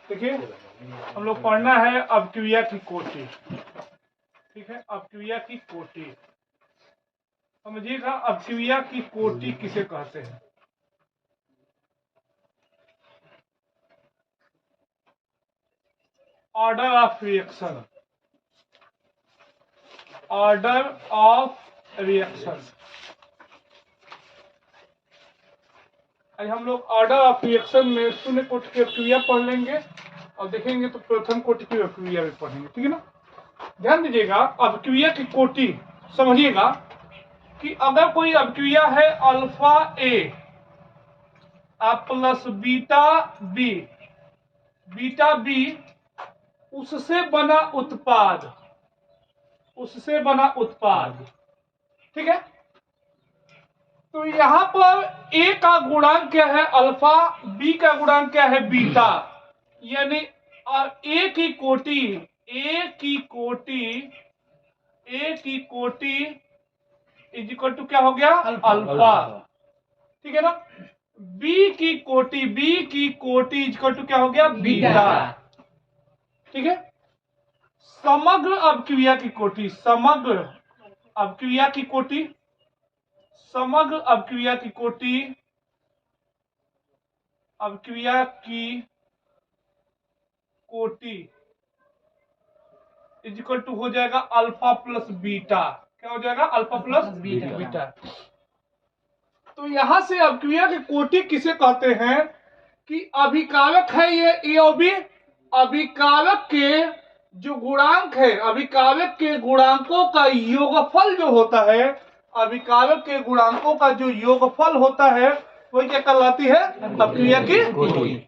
देखिए हम लोग पढ़ना है अपक्रिया की कोटि। ठीक है, अपक्रिया की कोटि समझिएगा। अपक्रिया की कोटि किसे कहते हैं? Order of reaction, order of reaction. आज हम लोग ऑर्डर ऑफ रिएक्शन में शून्य कोटि की अपक्रिया पढ़ लेंगे और देखेंगे तो प्रथम कोटि की अपक्रिया भी पढ़ेंगे। ठीक है ना। ध्यान दीजिएगा, अपक्रिया की कोटि समझिएगा कि अगर कोई अपक्रिया है alpha a plus beta b, beta b, उससे बना उत्पाद, उससे बना उत्पाद। ठीक है, तो यहां पर ए का गुणांक क्या है? अल्फा, बी का गुणांक क्या है? बीटा। यानी ए की कोटि, ए की कोटि, ए की कोटि इज इक्वल टू क्या हो गया? अल्फा। ठीक है ना। बी की कोटि, बी की कोटि इज इक्वल टू क्या हो गया? बीटा। ठीक है। समग्र अपक्रिया की कोटि, समग्र अपक्रिया की कोटि, समग्र अपक्रिया की कोटि, अपक्रिया की कोटि इज इक्वल टू हो जाएगा अल्फा प्लस बीटा। क्या हो जाएगा? Alpha plus beta. तो यहां से अपक्रिया की कोटि किसे कहते हैं? कि अभिकारक है ये ए और बी, अभिकारक के जो गुणांक है, अभिकारक के गुणांकों का योगफल जो होता है, अभिकारक के गुणांकों का जो योगफल होता है वही क्या कहलाती है? अपक्रिया की कोटि।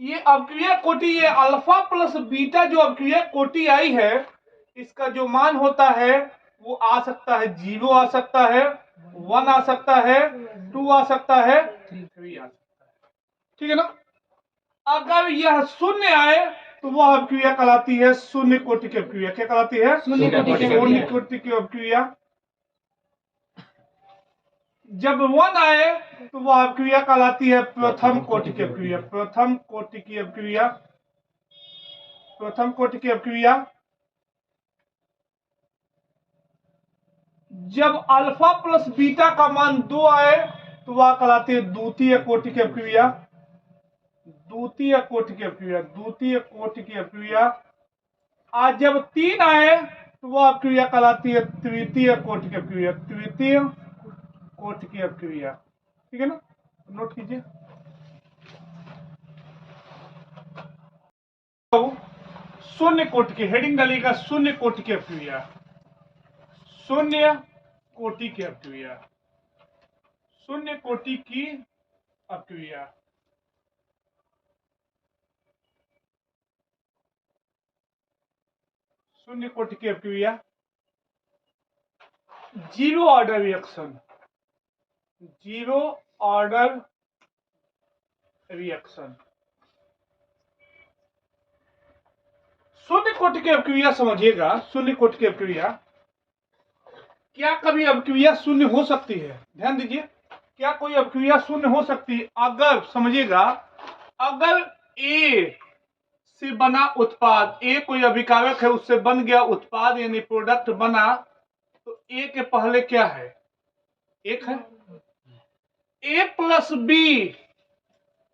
ये अपक्रिया कोटि, ये अल्फा प्लस बीटा जो अपक्रिया कोटि आई है, इसका जो मान होता है वो आ सकता है 0 आ सकता है, 1 आ सकता है, 2 आ सकता है, 3 आ सकता है। ठीक है ना। अगर यह शून्य आए तो वह अपक्रिया कहलाती है शून्य कोटि की अपक्रिया। क्या कहलाती है? शून्य कोटि की अपक्रिया। जब 1 आए तो वह अपक्रिया कहलाती है प्रथम कोटि की अपक्रिया। प्रथम कोटि की अपक्रिया, प्रथम कोटि की अपक्रिया। जब अल्फा प्लस बीटा का मान 2 आए तो वह कहलाती है द्वितीय कोटि की अपक्रिया। द्वितीय कोटि की अपक्रिया, द्वितीय कोटि की अपक्रिया। आज जब 3 आए तो वह अपक्रिया कहलाती है तृतीय कोटि की अपक्रिया, तृतीय कोटि की अपक्रिया। ठीक है ना, नोट कीजिए। शून्य कोटि की हेडिंग डालिएगा, शून्य कोटि की अपक्रिया, शून्य कोटि की अपक्रिया, शून्य कोटि की अपक्रिया। शून्य कोटि की अपक्रिया, zero order reaction, zero order reaction. शून्य कोटि की अपक्रिया समझिएगा, शून्य कोटि की अपक्रिया। क्या कभी अपक्रिया शून्य हो सकती है? ध्यान दीजिए, क्या कोई अपक्रिया शून्य हो सकती है? अगर समझिएगा, अगर ए से बना उत्पाद, ए कोई अभिकारक है उससे बन गया उत्पाद यानी प्रोडक्ट बना, तो ए के पहले क्या है? एक है। ए प्लस बी,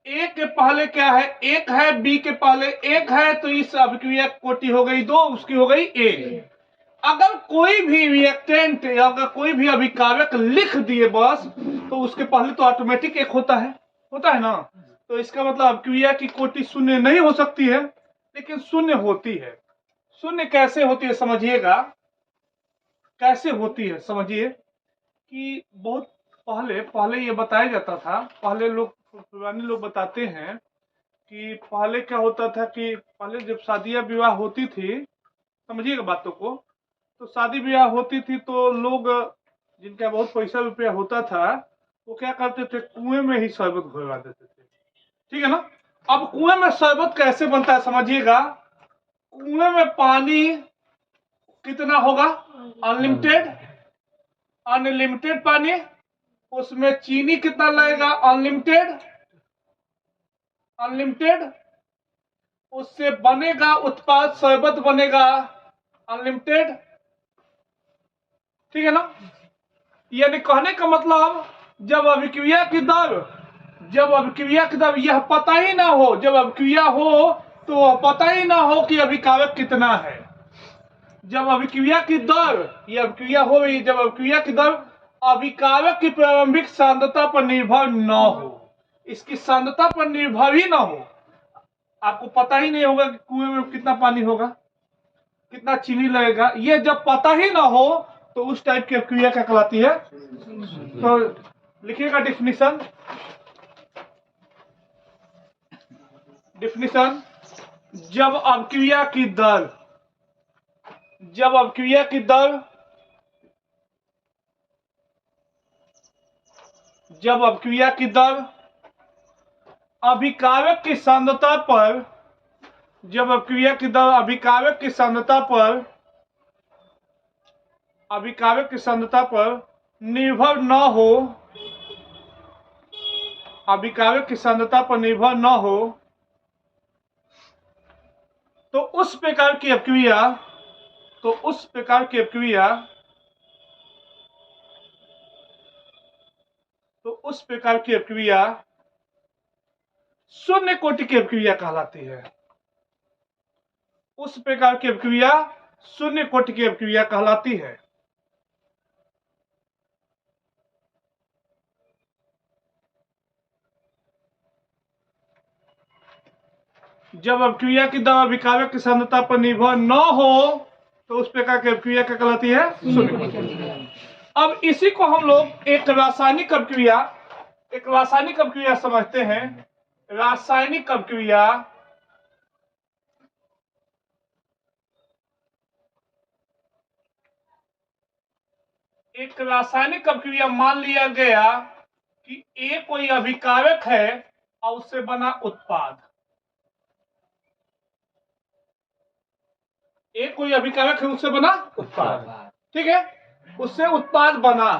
ए के पहले क्या है? एक है, बी के पहले एक है, तो इस अभिक्रिया कोटि हो गई 2, उसकी हो गई 1। अगर कोई भी रिएक्टेंट, अगर कोई भी अभिकारक लिख दिए बस, तो उसके पहले तो ऑटोमेटिक 1 होता है ना। तो इसका मतलब अभिक्रिया की कोटि शून्य नहीं हो सकती है, लेकिन शून्य होती है। शून्य कैसे होती है समझिएगा, कैसे होती है समझिए। कि बहुत पहले ये बताया जाता था, पहले लोग, पुराने लोग बताते हैं कि पहले क्या होता था कि पहले जब शादियां विवाह होती थी, समझिएगा बातों को, तो शादी ब्याह होती थी तो लोग जिनका बहुत पैसा रुपया होता था वो क्या करते थे? कुएं में ही शरबत घोलवा देते थे। ठीक है ना। अब कुएं में शरबत कैसे बनता है समझिएगा। कुएं में पानी कितना होगा? अनलिमिटेड, अनलिमिटेड पानी। उसमें चीनी कितना लगेगा? Unlimited, unlimited. उससे बनेगा उत्पाद शरबत बनेगा अनलिमिटेड। ठीक है ना। यानी कहने का मतलब जब अभिक्रिया की दर यह पता ही ना हो, जब अभिक्रिया हो तो पता ही ना हो कि अभिकारक कितना है। जब अभिक्रिया की दर, ये अभिक्रिया हो रही, जब अभिक्रिया की दर अभिकारक की प्रारंभिक सांद्रता पर निर्भर न हो, इसकी सांद्रता पर निर्भर ही ना हो, आपको पता ही नहीं होगा कि कुएं में कितना पानी होगा, कितना चीनी लगेगा, ये जब पता ही ना हो तो उस टाइप की अभिक्रिया क्या कहलाती है। तो लिखिएगा डिफिनीशन। जब अभिक्रिया की दर अभिकारक की सांद्रता पर निर्भर न हो, तो उस प्रकार की अभिक्रिया शून्य कोटि की अभिक्रिया कहलाती है। उस प्रकार की अभिक्रिया शून्य कोटि की अभिक्रिया कहलाती है। जब अभिक्रिया की दर अभिकारक की सांद्रता पर निर्भर न हो तो उस प्रकार की अभिक्रिया क्या कहलाती है, शून्य कोटि। अब इसी को हम लोग एक रासायनिक अभिक्रिया समझते हैं। रासायनिक अभिक्रिया मान लिया गया कि ए कोई अभिकारक है और उससे बना उत्पाद। एक कोई अभिकारक है, उससे बना उत्पाद। ठीक है, उससे उत्पाद बना।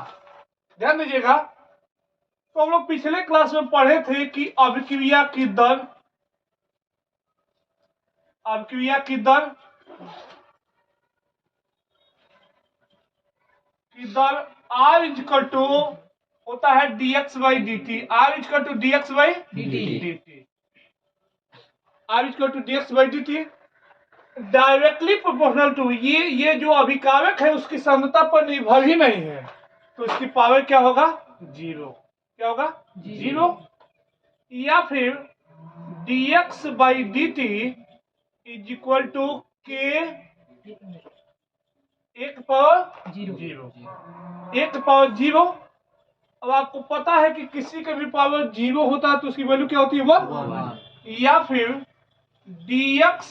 ध्यान दीजिएगा। तो हम लोग पिछले क्लास में पढ़े थे कि अभिक्रिया की दर R इक्वल टू होता है dx by dt। R equal to dx by dt directly proportional to ये जो अभिकारक है उसकी सांद्रता पर निर्भर ही नहीं है, तो इसकी पावर क्या होगा, 0। क्या होगा, 0। या फिर dx by dt is equal to k 1 power 0। अब आपको पता है कि किसी का भी पावर 0 होता है तो उसकी वैल्यू क्या होती है, 1। या फिर dx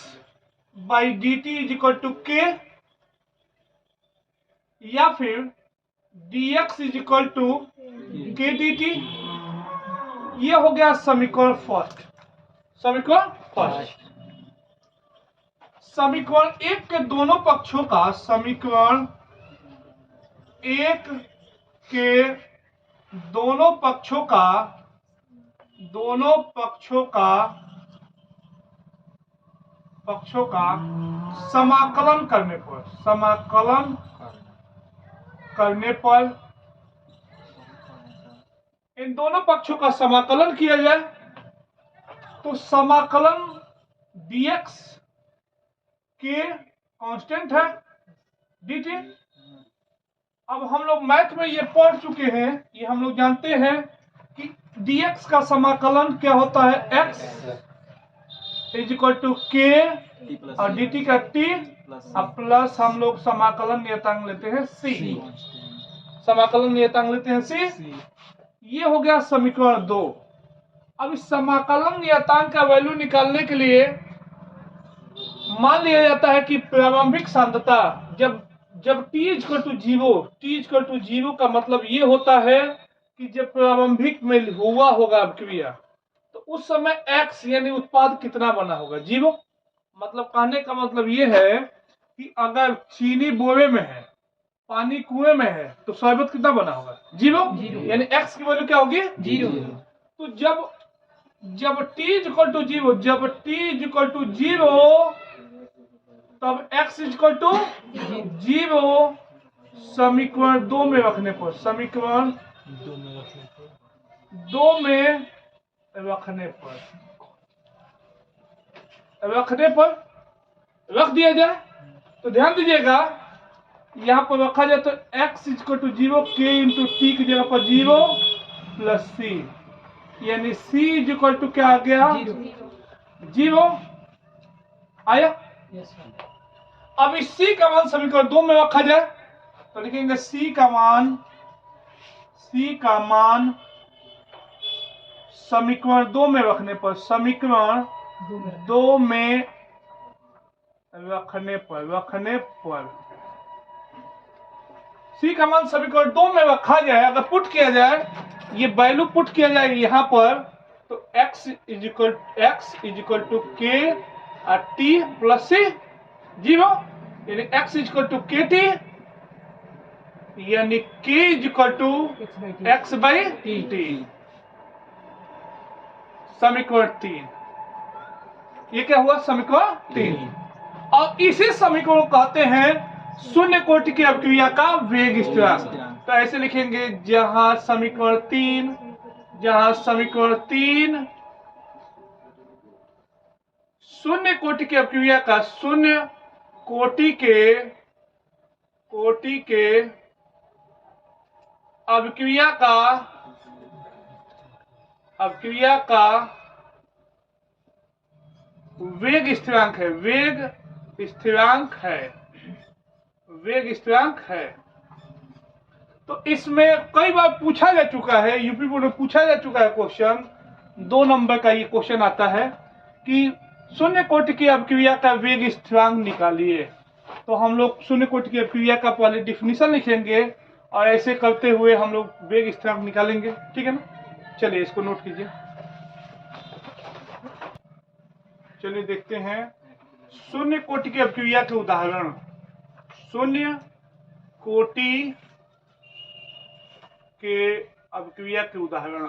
by dt is equal to k, या फिर dx is equal to k dt। ये हो गया समीकरण फर्स्ट। समीकरण 1 के दोनों पक्षों का समाकलन करने पर इन दोनों पक्षों का समाकलन किया जाए तो समाकलन dx के कांस्टेंट है dt। अब हम लोग मैथ में ये पढ़ चुके हैं, ये हम लोग जानते हैं कि dx का समाकलन क्या होता है, x is equal to k और dt का t प्लस हम लोग समाकलन नियतांक लेते हैं c। ये हो गया समीकरण 2। अब इस समाकलन नियतांक का वैल्यू निकालने के लिए मान लिया जाता है कि प्रारंभिक सांद्रता जब t इक्वल टू 0 का मतलब ये होता है कि जब प्रारंभिक में हुआ होगा अभिक्रिया तो उस समय x यानी उत्पाद कितना बना होगा, 0। मतलब कहने का मतलब ये है कि अगर चीनी बोरे में है, पानी कुएं में है, तो शरबत कितना बना होगा, 0। यानी x की वैल्यू क्या होगी, 0। तो जब जब t इक्वल टू 0, जब t इक्वल टू 0 तब x इक्वल टू 0 समीकरण 2 में रखने पर, समीकरण 2 में रखने पर रख दिया जाए। तो ध्यान दीजिएगा, यहाँ पर रखा जाए तो x equal to 0 k into t की जगह पर 0 प्लस c, यानी c इक्वल टू क्या आ गया? 0 आया। अब इस c का मान समीकरण 2 में रखा जाए तो लिखेंगे c का मान समीकरण 2 में रखने पर, समीकरण 2 में रखने पर c का मान समीकरण 2 में रखा जाए, अगर पुट किया जाए, ये वैल्यू पुट किया जाए यहाँ पर, तो x equal to k t plus c 0, यानी x equal to k t, यानी k equal to x by t, समीकरण 3। ये क्या हुआ? समीकरण 3। और इसी समीकरण को कहते हैं शून्य कोटि की अवक्रिया का वेग स्थिरांक। तो ऐसे लिखेंगे, जहां समीकरण 3 शून्य कोटि की अवक्रिया का, शून्य कोटि के अवक्रिया का वेग स्थिरांक है। तो इसमें कई बार पूछा जा चुका है, यूपी बोर्ड में पूछा जा चुका है क्वेश्चन, 2 नंबर का ये क्वेश्चन आता है कि शून्य कोटि की अवक्रिया का वेग स्थिरांक निकालिए। तो हम लोग शून्य कोटि की अवक्रिया का पहले डिफिनीशन लिखेंगे और ऐसे करते हुए हम लोग वेग स्थिरांक निकालेंगे, ठीक है ना। चलिए इसको नोट कीजिए। चलिए देखते हैं शून्य कोटि की अवक्रिया के उदाहरण। शून्य कोटि के अवक्रिया के उदाहरण।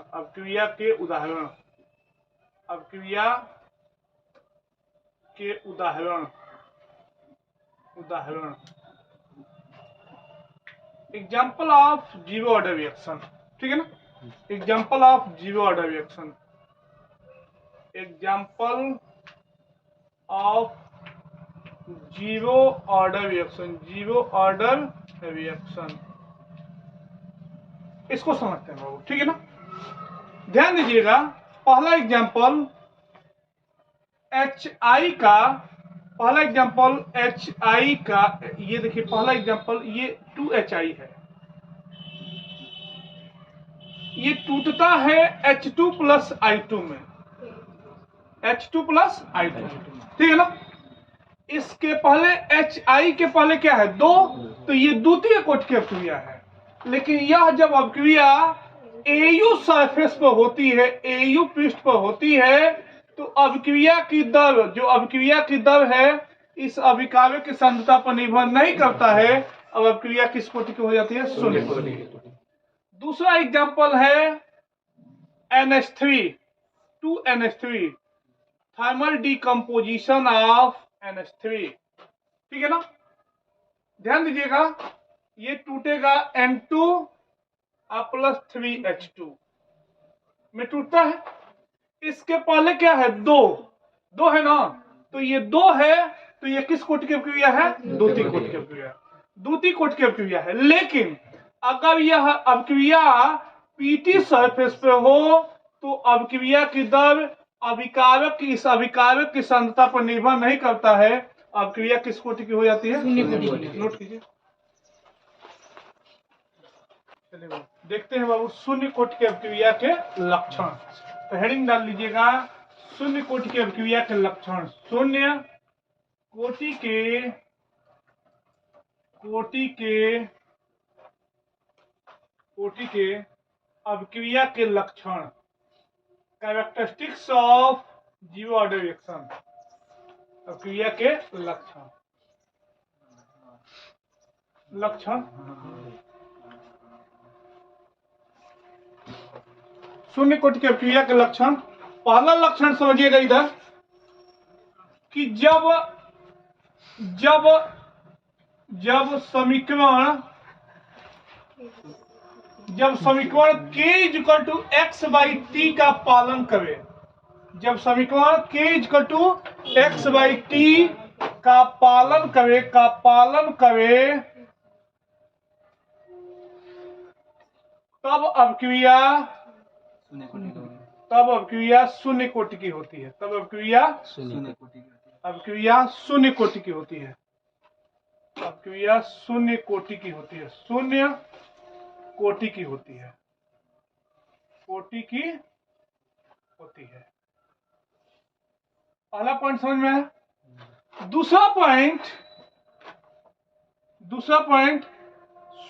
Example of zero order reaction, ठीक है ना। Example of zero order reaction, zero order reaction, इसको समझते हैं बाबू, ठीक है ना। ध्यान दीजिएगा, पहला एग्जाम्पल HI का, ये देखिए पहला एग्जाम्पल, ये 2HI है, ये टूटता है H2 प्लस I2 में, ठीक है ना। इसके पहले HI के पहले क्या है? 2, तो ये द्वितीय कोटि की अवक्रिया है। लेकिन यह जब अवक्रिया AU सरफेस पर होती है, AU पृष्ठ पर होती है, तो अवक्रिया की दर है इस अभिकारक की सांद्रता पर निर्भर नहीं करता है। अब अवक्रिया किस कोटि की हो जाती है? शून्य कोटि। दूसरा एग्जाम्पल है NH3, 2NH3, thermal decomposition of NH3, ठीक है ना। ध्यान दीजिएगा, ये टूटेगा N2 प्लस 3H2 में टूटता है। इसके पहले क्या है? 2 है ना, तो ये 2 है, तो ये किस कोटि की अवक्रिया है? द्वितीय कोटि की अवक्रिया है। लेकिन अगर यह अवक्रिया PT सरफेस पे हो तो अवक्रिया की दर इस अभिकारक की सांद्रता पर निर्भर नहीं करता है। अवक्रिया किस कोटि की हो जाती है? नोट कीजिए। चलिए देखते हैं बाबू शून्य कोटि की अवक्रिया के लक्षण। तो हेडिंग डाल लीजिएगा, शून्य कोटि की अवक्रिया के लक्षण। शून्य कोटि के अवक्रिया के लक्षण, characteristics of zero order reaction, अवक्रिया के लक्षण। शून्य कोटि की अवक्रिया के लक्षण। पहला लक्षण समझिएगा इधर कि जब जब जब समीकरण k equal to x by t का पालन करे, जब समीकरण k equal to x by t का पालन करे तब अवक्रिया शून्य कोटि की होती है। तब अवक्रिया शून्य कोटि की होती है। अवक्रिया शून्य कोटि की होती है। शून्य कोटि की होती है। पहला पॉइंट समझ में आया। दूसरा पॉइंट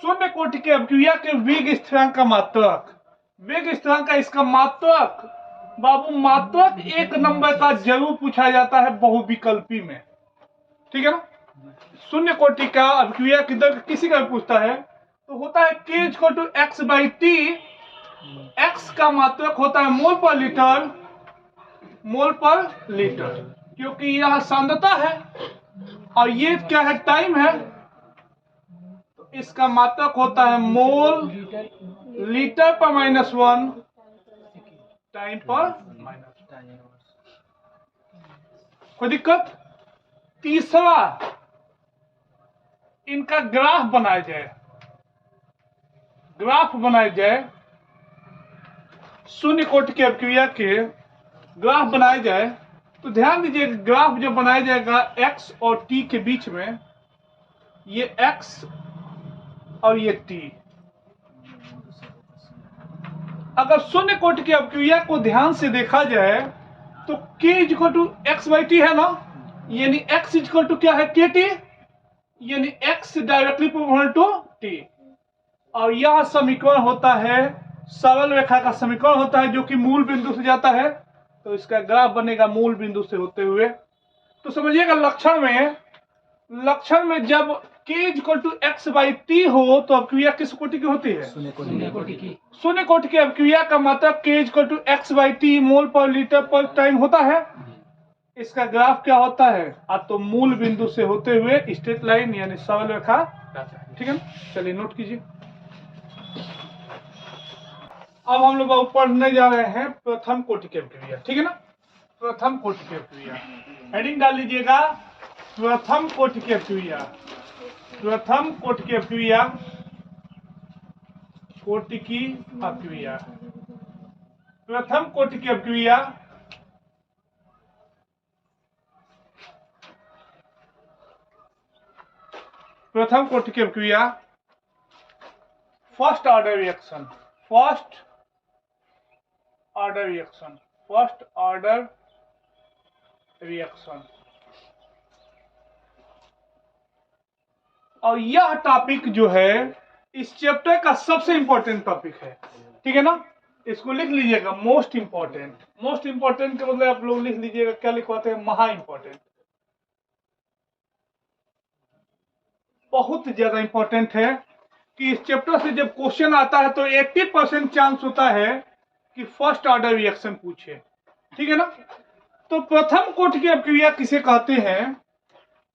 शून्य कोटि के अवक्रिया के वेग स्थिरांक का मात्रक। वेग स्थिरांक का इसका मात्रक, बाबू मात्रक एक नंबर का जरूर पूछा जाता है बहुविकल्पी में, ठीक है ना। शून्य कोटि का अवक्रिया की दर किसी का भी पूछता है तो होता है k equal to x by t. X का मात्रक होता है मोल पर लीटर, क्योंकि यह सांद्रता है और ये क्या है, टाइम है, तो इसका मात्रक होता है मोल लीटर पर -1 टाइम पर -1। कोई दिक्कत। तीसरा, इनका ग्राफ बनाया जाए, शून्य कोटि की अवक्रिया के ग्राफ बनाया जाए तो ध्यान दीजिए, ग्राफ जो बनाया जाएगा x और t के बीच में, ये x और ये t, अगर शून्य कोटि की अवक्रिया को ध्यान से देखा जाए तो k equal to x by t है ना, यानी x इक्वल टू क्या है, kt, यानी x directly proportional to t। और यह समीकरण होता है, सरल रेखा का समीकरण होता है जो कि मूल बिंदु से जाता है, तो इसका ग्राफ बनेगा मूल बिंदु से होते हुए। तो समझिएगा लक्षण में जब k equal to x by t हो तो अवक्रिया किस कोटि की होती है, शून्य कोटि की अवक्रिया का मतलब k equal to x by t mole पर लीटर पर टाइम होता है। इसका ग्राफ क्या होता है, तो मूल बिंदु से होते हुए स्ट्रेट लाइन यानी सरल रेखा, ठीक है। चलिए नोट कीजिए। अब हम लोग पढ़ने जा रहे हैं प्रथम कोटि की अवक्रिया, ठीक है ना। प्रथम कोटि की अवक्रिया, हेडिंग डाल लीजिएगा, प्रथम कोटि की अवक्रिया। प्रथम कोटि की अवक्रिया, प्रथम कोटि की अवक्रिया फर्स्ट ऑर्डर रिएक्शन। और यह टॉपिक जो है इस चैप्टर का सबसे इंपॉर्टेंट टॉपिक है, ठीक है ना। इसको लिख लीजिएगा, मोस्ट इंपॉर्टेंट के मतलब आप लोग लिख लीजिएगा, क्या लिखवाते हैं, महा इंपॉर्टेंट। बहुत ज्यादा इंपॉर्टेंट है कि इस चैप्टर से जब क्वेश्चन आता है तो 80% चांस होता है कि फर्स्ट ऑर्डर रिएक्शन पूछे, ठीक है ना। तो प्रथम कोटि की अवक्रिया किसे कहते हैं,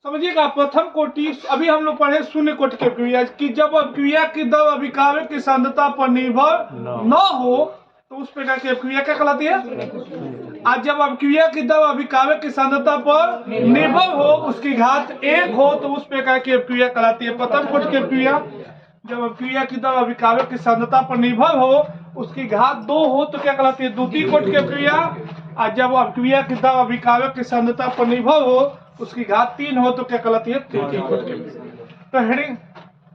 समझिएगा। प्रथम कोटि, अभी हम लोग पढ़े शून्य कोटि की अवक्रिया की जब अवक्रिया की दर अभिकारक की सांद्रता पर निर्भर न हो तो उस प्रकार की अवक्रिया क्या कहलाती है। आज जब अवक्रिया की दर अभिकारक की सांद्रता पर निर्भर हो, उसकी घात 1 हो तो उस प्रकार की अवक्रिया कहलाती है प्रथम कोटि की अवक्रिया। जब अवक्रिया की दर अभिकारक की सांद्रता पर निर्भर हो, उसकी घात 2 हो तो क्या कहलाती है, द्वितीय कोटि की अवक्रिया। और जब अवक्रिया की दर अभिकारक की सांद्रता पर निर्भर हो, उसकी घात 3 हो तो क्या कहलाती है, तृतीय कोटि की अवक्रिया। तो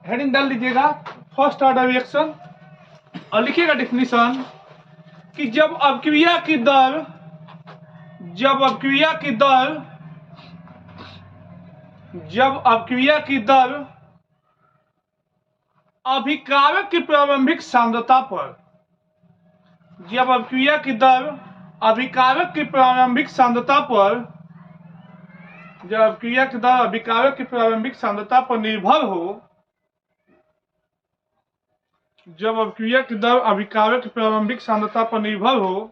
हेडिंग डाल लीजिएगा, फर्स्ट ऑर्डर रिएक्शन, और लिखिएगा डिफिनीशन कि जब अवक्रिया की दर अभिकारक की प्रारंभिक सांद्रता पर, जब अवक्रिया की दर अभिकारक की प्रारंभिक सांद्रता पर, जब अवक्रिया की दर अभिकारक की प्रारंभिक सांद्रता पर निर्भर हो, जब अवक्रिया की दर अभिकारक की प्रारंभिक सांद्रता पर निर्भर हो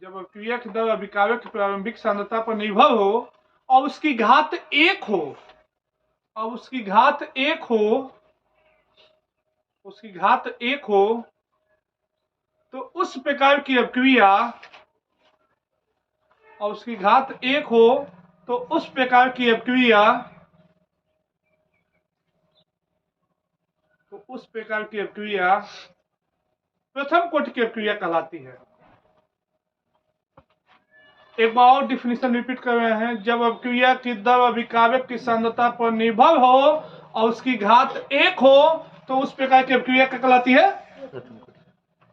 जब अभिक्रिया की दर अभिकारक की प्रारंभिक सांद्रता पर निर्भर हो और उसकी घात 1 हो, और उसकी घात 1 हो, उसकी घात 1 हो, तो उस प्रकार की अभिक्रिया, और उसकी घात 1 हो तो उस प्रकार की अभिक्रिया, तो उस प्रकार की अभिक्रिया प्रथम कोटि की अभिक्रिया कहलाती है। एक बार और डिफिनेशन रिपीट कर रहे हैं। जब अभिक्रिया की दर अभिकारक की सांद्रता पर निर्भर हो और उसकी घात 1 हो तो उस प्रकार की अभिक्रिया क्या कहलाती है?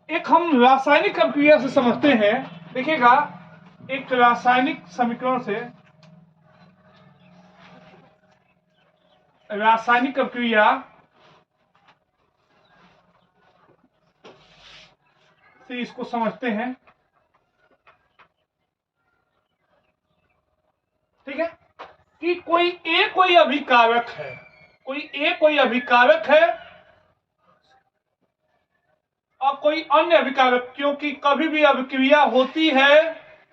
एक हम रासायनिक अभिक्रिया से समझते हैं। देखिएगा, एक रासायनिक समीकरण से, रासायनिक अभिक्रिया से इसको समझते हैं। ठीक है, कि कोई अभिकारक है, कोई अभिकारक है और कोई अन्य अभिकारक, क्योंकि कभी भी अभिक्रिया होती है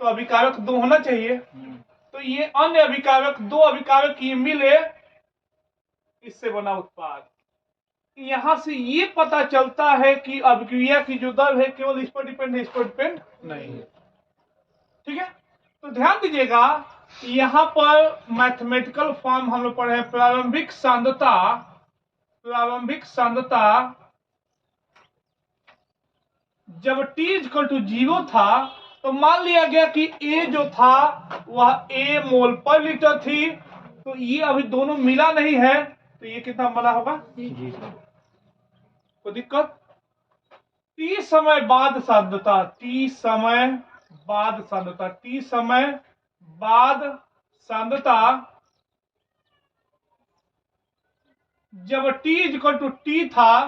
तो अभिकारक 2 होना चाहिए। तो ये अन्य अभिकारक, 2 अभिकारक ये मिले, इससे बना उत्पाद। यहां से ये पता चलता है कि अभिक्रिया की जो दर है केवल इस पर डिपेंड है, इस पर डिपेंड नहीं है। ठीक है, तो ध्यान दीजिएगा, यहां पर मैथमेटिकल फॉर्म हम लोग पढ़े हैं। प्रारंभिक सांद्रता, प्रारंभिक सांद्रता जब t इक्वल टू 0 था तो मान लिया गया कि A जो था वह A मोल पर लीटर थी। तो ये अभी दोनों मिला नहीं है, तो ये कितना बना होगा? कोई दिक्कत? t समय बाद सांद्रता, t समय बाद सांद्रता, t समय बाद सांद्रता जब t इक्वल टू t था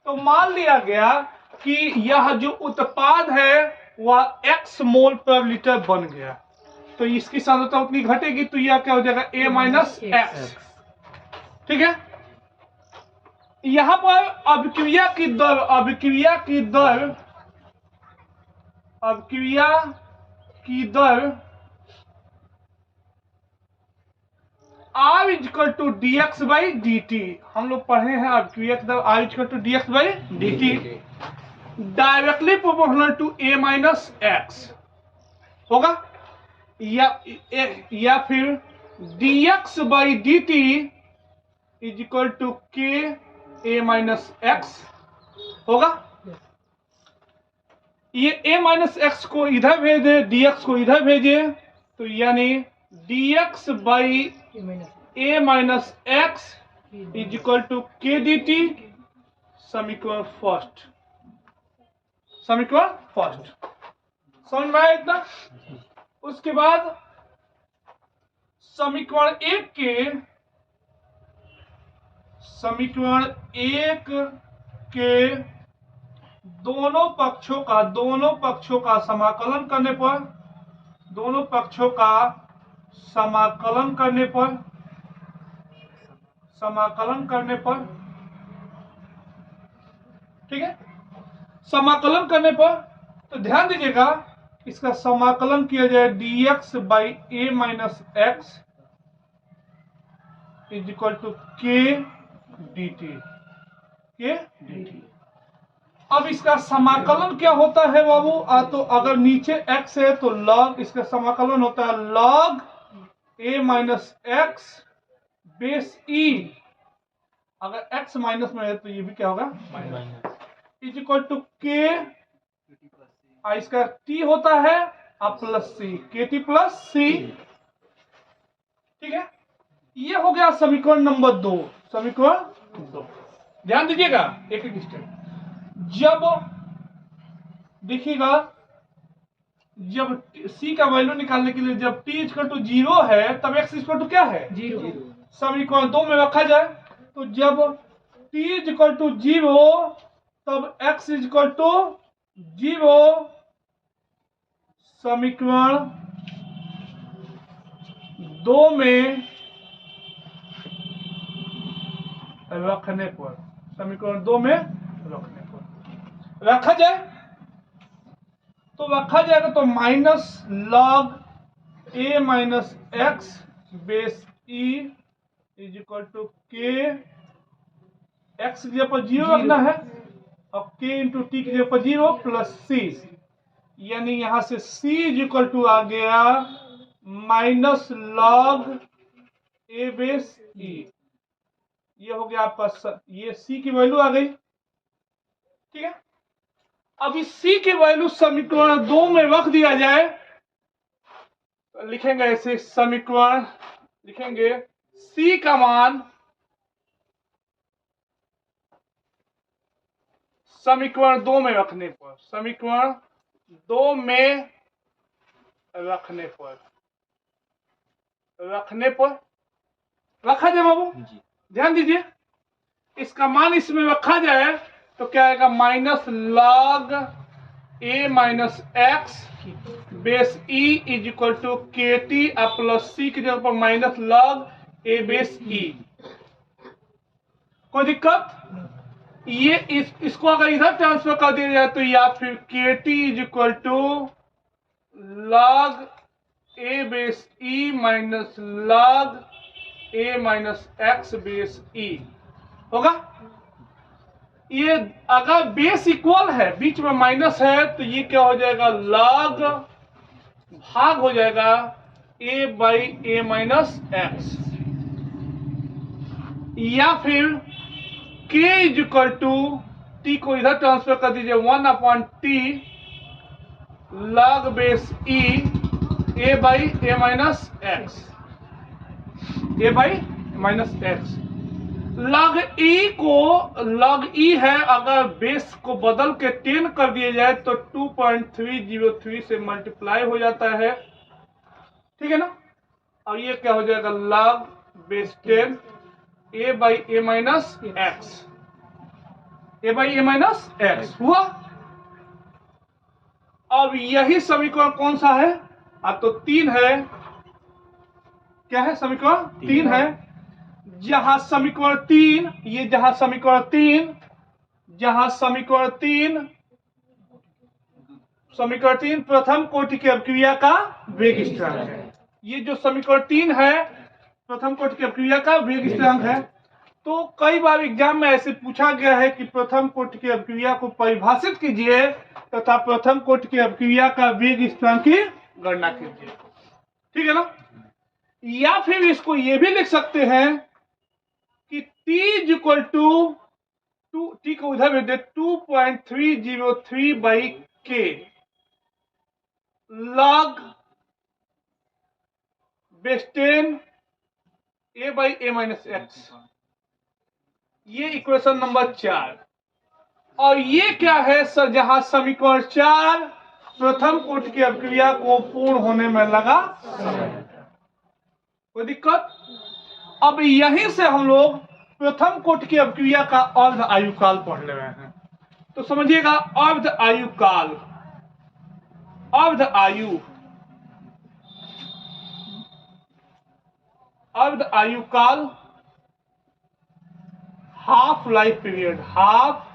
तो मान लिया गया कि यह जो उत्पाद है वह x मोल पर लीटर बन गया। तो इसकी सांद्रता उतनी घटेगी तो यह क्या हो जाएगा? A minus x. ठीक है, यहां पर अभिक्रिया की दर, अभिक्रिया की दर, अभिक्रिया की दर R equal to dx by dt। हम लोग पढ़े हैं अभिक्रिया की दर R equal to dx by dt directly proportional to A minus x होगा, या फिर dx by dt is equal to k A minus x होगा। ये A माइनस एक्स को इधर भेजे, dx को इधर भेजे, तो यानी dx by A minus x is equal to k dt। समीकरण फर्स्ट, समीकरण फर्स्ट समझ में आया इतना? उसके बाद समीकरण 1 के, समीकरण 1 के दोनों पक्षों का समाकलन करने पर, दोनों पक्षों का समाकलन करने पर, समाकलन करने पर, ठीक है, समाकलन करने पर, तो ध्यान दीजिएगा इसका समाकलन किया जाए dx by A minus x is equal to k dt, k dt। अब इसका समाकलन क्या होता है बाबू? तो अगर नीचे x है तो log, इसका समाकलन होता है log A minus x base e। अगर x माइनस में है तो ये भी क्या होगा? Minus. Is equal to k, इसका t होता है प्लस सी, के टी प्लस सी। ठीक है, ये हो गया समीकरण नंबर 2, समीकरण 2। ध्यान दीजिएगा एक एक स्टेप। जब देखिएगा, जब c का वैल्यू निकालने के लिए जब t इक्वल टू 0 है तब x इक्वल टू क्या है? 0। समीकरण 2 में रखा जाए तो जब t इक्वल टू 0 तब x इक्वल टू 0। समीकरण 2 में रखने पर, समीकरण 2 में रखने पर रखा जाए तो रखा जाएगा तो minus log a minus x base e is equal to k, x की जगह पर 0 रखना है और के इंटू टी की जगह पर 0 प्लस सी, यानी यहां से c इज इक्वल टू आ गया माइनस लॉग ए बेस ई। ये हो गया आपका, ये c की वैल्यू आ गई। ठीक है, अब इस c की वैल्यू समीकरण 2 में रख दिया जाए तो लिखेंगे ऐसे, समीकरण लिखेंगे c का मान समीकरण 2 में रखने पर, समीकरण 2 में रखने पर रखा जाए बाबू, ध्यान दीजिए, इसका मान इसमें रखा जाए तो क्या आएगा, minus log a minus x base e is equal to k t plus c की जगह पर minus log a base e. कोई दिक्कत? ये इसको अगर इधर ट्रांसफर कर दिया जाए तो या फिर k t is equal to log a base e minus log a minus x base e होगा। ये अगर बेस इक्वल है, बीच में माइनस है, तो ये क्या हो जाएगा, लॉग भाग हो जाएगा a by a minus x, या फिर k is equal to t को इधर ट्रांसफर कर दीजिए 1 upon t log base e a by a minus x, a by minus x. Log e को, लॉग ई है, अगर बेस को बदल के 10 कर दिया जाए तो 2.303 से मल्टीप्लाई हो जाता है। ठीक है ना, और ये क्या हो जाएगा, log base 10 a by a minus x, a by a minus x हुआ। अब यही समीकरण कौन सा है, अब तो 3 है, क्या है, समीकरण 3 है। जहां समीकरण 3, ये जहां समीकरण 3, जहां समीकरण 3 प्रथम कोटि की अभिक्रिया का वेग स्थिरांक है। ये जो समीकरण 3 है प्रथम कोटि की अभिक्रिया का वेग स्थिरांक है। तो कई बार एग्जाम में ऐसे पूछा गया है कि प्रथम कोटि की अभिक्रिया को परिभाषित कीजिए तथा प्रथम कोटि की अभिक्रिया का वेग स्थिरांक की गणना कीजिए। ठीक है ना, या फिर इसको ये भी लिख सकते हैं कि t is equal to t को उधर भेज दे 2.303 by k log base 10 a by a minus x. ये इक्वेशन नंबर 4। और ये क्या है सर, जहां समीकरण 4 प्रथम कोटि की अभिक्रिया को पूर्ण होने में लगा। कोई दिक्कत? अब यहीं से हम लोग प्रथम कोटि की अभिक्रिया का अर्ध आयुकाल पढ़ ले रहे हैं। तो समझिएगा, अर्ध आयुकाल, अर्ध आयु, अर्ध आयुकाल, half life period, half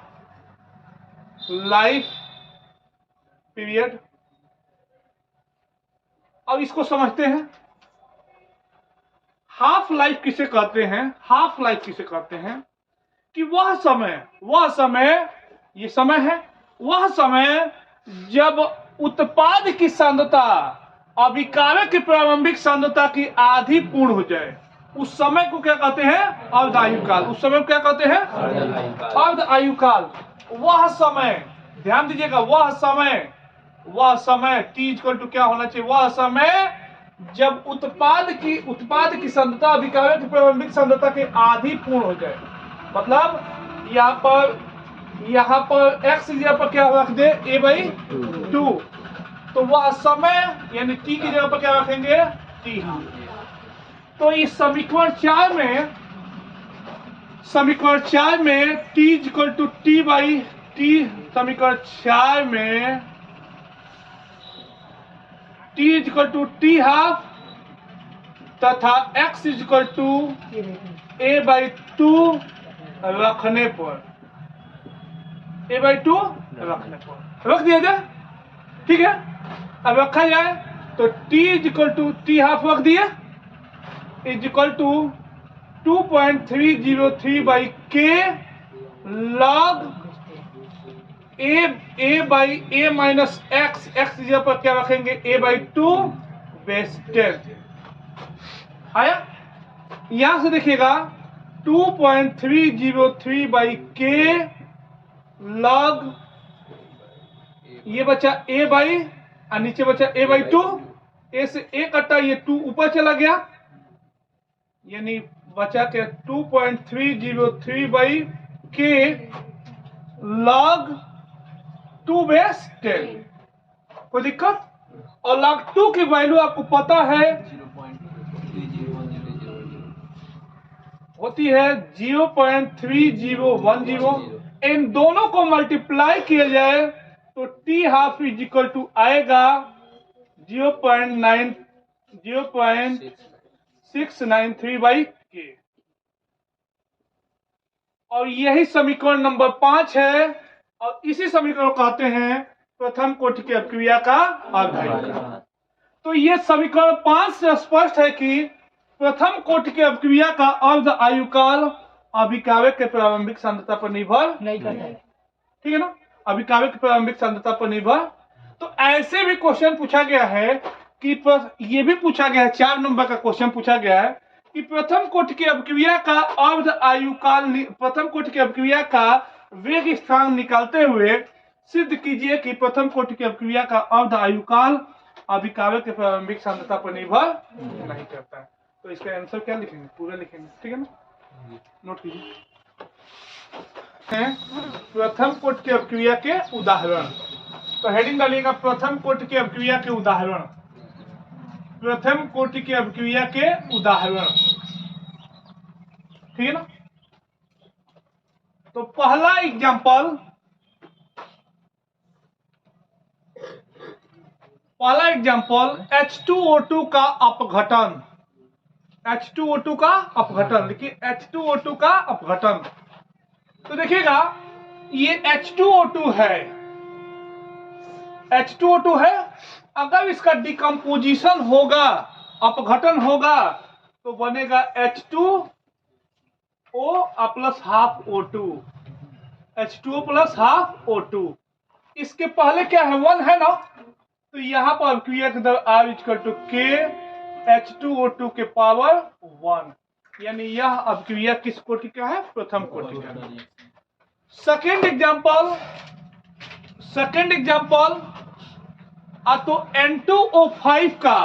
life period. अब इसको समझते हैं, हाफ लाइफ किसे कहते हैं, हाफ लाइफ किसे कहते हैं कि वह समय, ये समय है, वह समय जब उत्पाद की सांद्रता अभिकारक की प्रारंभिक सांद्रता की आधी पूर्ण हो जाए, उस समय को क्या कहते हैं, अर्ध आयुकाल। उस समय को क्या कहते हैं, अर्ध आयुकाल। वह समय, ध्यान दीजिएगा, वह समय टी इक्वल टू क्या होना चाहिए, वह समय जब उत्पाद की सांद्रता अभिकारक की प्रारंभिक सांद्रता की आधी पूर्ण हो जाए। मतलब यहाँ पर x की जगह पर क्या रख दे, a बाई 2, तो वह समय यानी t की जगह पर क्या रखेंगे, t। तो इस समीकरण 4 में t equal to t by t, समीकरण 4 में t equal to t half तथा x equal to a by 2 रखने पर, a बाई 2 रखने पर रख दिया जाए। ठीक है, अब रखा जाए तो t is equal to t half रख दिए is equal to 2.303 by k log a by a minus x, x जगह पर क्या रखेंगे a बाई 2 बेस 10 आया। यहां से देखिएगा 2.303 बाई के लॉग ये बचा a बाई और नीचे बचा a बाई 2, ए से a कटा, ये 2 ऊपर चला गया, यानी बचा के 2.303 बाई के लॉग 2 बेस 10। कोई दिक्कत? और लॉग 2 की वैल्यू आपको पता है होती है 0.3010। इन दोनों को मल्टीप्लाई किया जाए तो t half is equal to आएगा 0.693 बाई के। और यही समीकरण नंबर 5 है, और इसी समीकरण को कहते हैं प्रथम कोटि की अपक्रिया का अर्धायुकाल। तो ये समीकरण 5 से स्पष्ट है कि प्रथम कोटि की अपक्रिया का अर्ध आयुकाल अभिकाव्य के प्रारंभिक सांद्रता पर निर्भर नहीं करता है, ठीक है ना, अभिकाव्य की प्रारंभिक सांद्रता पर निर्भर। तो ऐसे भी क्वेश्चन पूछा गया है कि ये भी पूछा गया है, 4 नंबर का क्वेश्चन पूछा गया है कि प्रथम कोटि की अपक्रिया का अर्ध आयुकाल, प्रथम कोटि की अपक्रिया का वेग स्थान निकालते हुए सिद्ध कीजिए कि प्रथम कोटि की अपक्रिया का अर्ध आयुकाल अभिकाव्य के प्रारंभिक सांद्रता पर निर्भर नहीं करता है। तो इसका आंसर क्या लिखेंगे? पूरा लिखेंगे, ठीक है ना, नोट कीजिए। प्रथम कोटि की अपक्रिया के उदाहरण, तो हेडिंग डालिएगा प्रथम कोटि की अपक्रिया के उदाहरण, प्रथम कोटि की अपक्रिया के उदाहरण, ठीक है ना। तो पहला एग्जांपल H2O2 का अपघटन, H2O2 का अपघटन लिखिए, H2O2 का अपघटन। तो देखिएगा ये H2O2 है, H2O2 है, अगर इसका डिकम्पोजिशन होगा, अपघटन होगा, तो बनेगा H2O plus half O2, H2O plus half O2। इसके पहले क्या है? 1 है ना, तो यहां पर अपक्रिया की दर R equal to K H2O2 के पावर 1, यानी यह अपक्रिया किस कोटि का है? प्रथम कोटि का। सेकेंड एग्जांपल तो N2O5 का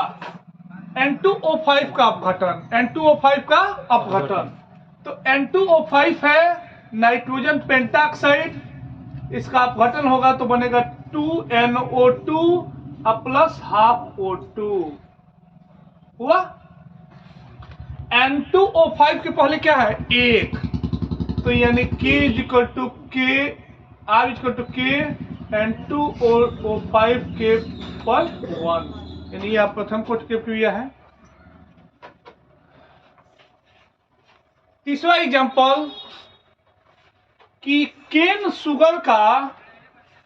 अपघटन, N2O5 का अपघटन। तो N2O5 है नाइट्रोजन पेंटाक्साइड, इसका अपघटन होगा तो बनेगा 2NO2 प्लस हाफ O2 हुआ। N2O5 के पहले क्या है? 1, तो यानी K is equal to K, R is equal to K N2O5 के पर 1, यानी यह प्रथम कोटि की अपक्रिया है। तीसरा एग्जांपल कि केन शुगर का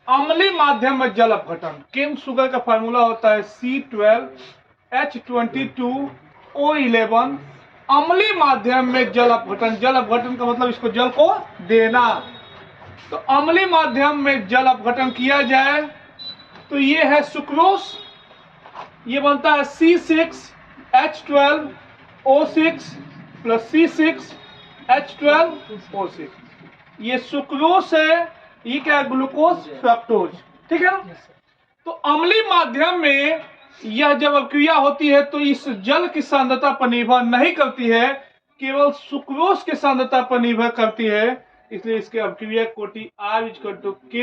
अम्लीय माध्यम में जल अपघटन। केन शुगर का फार्मूला होता है C12H22O11। अम्लीय माध्यम में जल अपघटन, जल अपघटन का मतलब इसको जल को देना। तो अम्लीय माध्यम में जल अपघटन किया जाए तो ये है सुक्रोज, ये बनता है C6H12O6 प्लस C6H12O6। ये सुक्रोज है, ये क्या है? ग्लूकोज फ्रक्टोज, ठीक है ना। तो अम्लीय माध्यम में यह जब अपक्रिया होती है तो इस जल की सांद्रता पर निर्भर नहीं करती है, केवल सुक्रोज की सांद्रता पर निर्भर करती है। इसलिए इसके अपक्रिया कोटि R equal to K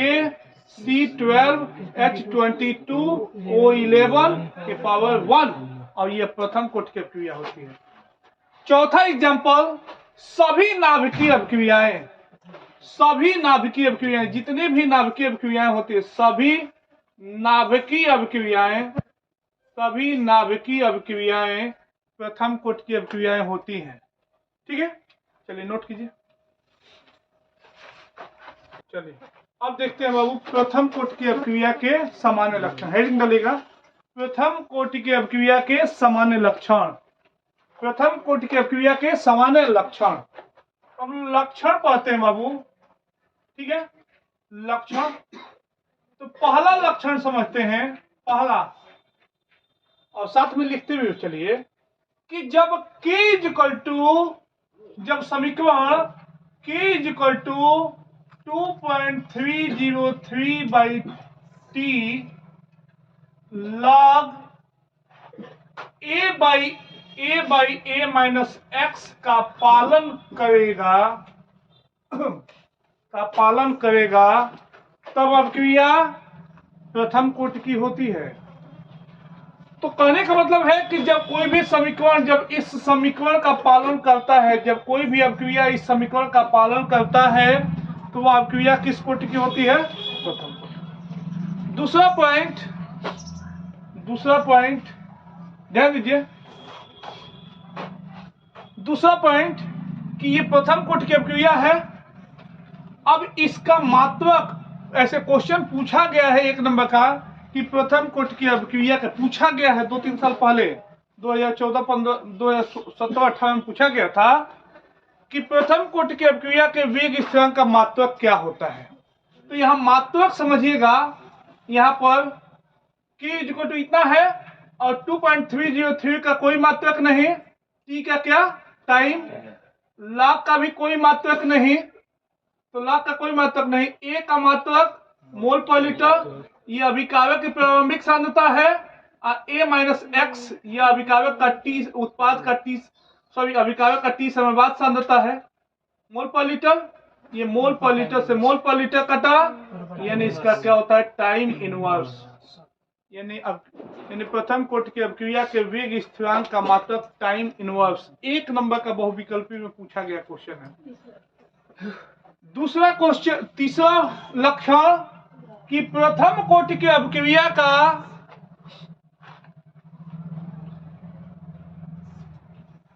C12H22O11 के पावर 1, और यह प्रथम कोटि की अपक्रिया होती है। चौथा एग्जांपल, सभी नाभिकीय अपक्रियाएं, जितनी भी नाभिकीय अपक्रियाएं होती है, सभी नाभिकीय अपक्रियाएं प्रथम कोटि की अपक्रियाएं होती हैं, ठीक है। चलिए नोट कीजिए। चलिए अब देखते हैं बाबू प्रथम कोटि की अपक्रिया के सामान्य लक्षण। हेडिंग डलेगा प्रथम कोटि की अपक्रिया के सामान्य लक्षण। प्रथम कोटि की अपक्रिया के सामान्य लक्षण। अब लक्षण पढ़ते हैं बाबू, ठीक है। लक्षण, तो पहला लक्षण समझते हैं, पहला, और साथ में लिखते हुए चलिए कि जब k इक्वल टू, जब समीकरण k equal to 2.303/t log a minus x का पालन करेगा तब अपक्रिया प्रथम कोटि की होती है। तो कहने का मतलब है कि जब कोई भी समीकरण, जब इस समीकरण का पालन करता है, जब कोई भी अपक्रिया इस समीकरण का पालन करता है तो वह अपक्रिया किस कोटि की होती है? प्रथम कोटि। दूसरा पॉइंट ध्यान दीजिए, दूसरा पॉइंट कि ये प्रथम कोटि की अपक्रिया है। अब इसका मात्रक, ऐसे क्वेश्चन पूछा गया है 1 नंबर का कि प्रथम कोटि की अपक्रिया का पूछा गया है 2-3 साल पहले, 2014-15, 2017-18 में पूछा गया था कि प्रथम कोटि की अपक्रिया के वेग स्थिरांक का मात्रक क्या होता है। तो यहाँ मात्रक समझिएगा, यहाँ पर k इक्वल टू इतना है और 2.303 का कोई मात्रक नहीं, t का क्या टाइम, log का भी कोई मात्रक नहीं, तो log का कोई मात्रक नहीं, a का मात्रक मोल पर लीटर, ये अभिकारक की प्रारंभिक सांद्रता है, और a माइनस एक्स ये अभिकारक का t, उत्पाद का t, सॉरी अभिकारक का t समय बाद सांद्रता है, मोल पर लीटर। ये मोल पर लीटर से मोल पर लीटर कटा, यानी इसका क्या होता है? Time inverse. यानी प्रथम कोटि की अपक्रिया के वेग स्थिरांक का मात्रक टाइम इनवर्स। 1 नंबर का बहुविकल्पी में पूछा गया क्वेश्चन है। दूसरा क्वेश्चन, तीसरा लक्षण कि प्रथम कोटि की अपक्रिया का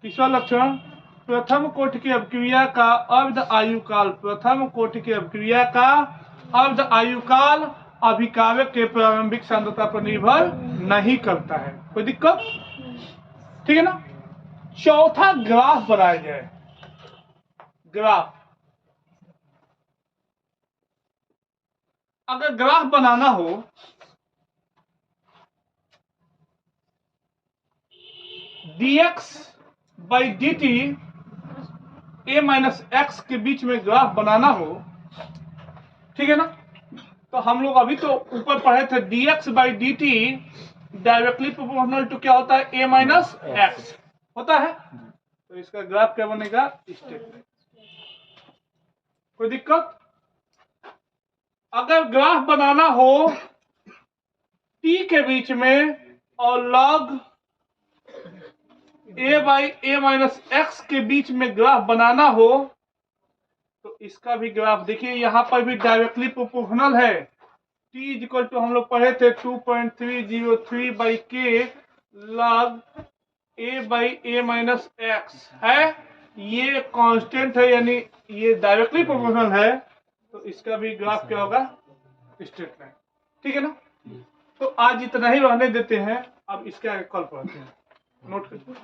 तीसरा लक्षण, प्रथम कोटि की अपक्रिया का अर्ध आयुकाल, प्रथम कोटि की अपक्रिया का अर्ध आयुकाल अभिकारक के प्रारंभिक सांद्रता पर निर्भर नहीं करता है। कोई दिक्कत? ठीक है ना। चौथा ग्राफ बनाया जाए। ग्राफ, अगर ग्राफ बनाना हो dx/dt a माइनस एक्स के बीच में ग्राफ बनाना हो, ठीक है ना, तो हम लोग अभी तो ऊपर पढ़े थे dx/dt डायरेक्टली प्रोपोर्शनल टू क्या होता है? a माइनस एक्स होता है। तो इसका ग्राफ क्या बनेगा? स्टेप। कोई दिक्कत? अगर ग्राफ बनाना हो t के बीच में और log a माइनस एक्स के बीच में ग्राफ बनाना हो तो इसका भी ग्राफ देखिए, यहां पर भी डायरेक्टली प्रोपोर्शनल है। t इक्वल टू हम लोग पढ़े थे 2.303/k log a minus x है, ये कांस्टेंट है, यानी ये डायरेक्टली प्रोपोर्शनल है, तो इसका भी ग्राफ क्या होगा? Straight line. ठीक है ना। तो आज इतना ही रहने देते हैं, अब इसके आगे कल पढ़ते हैं। नोट करते हैं।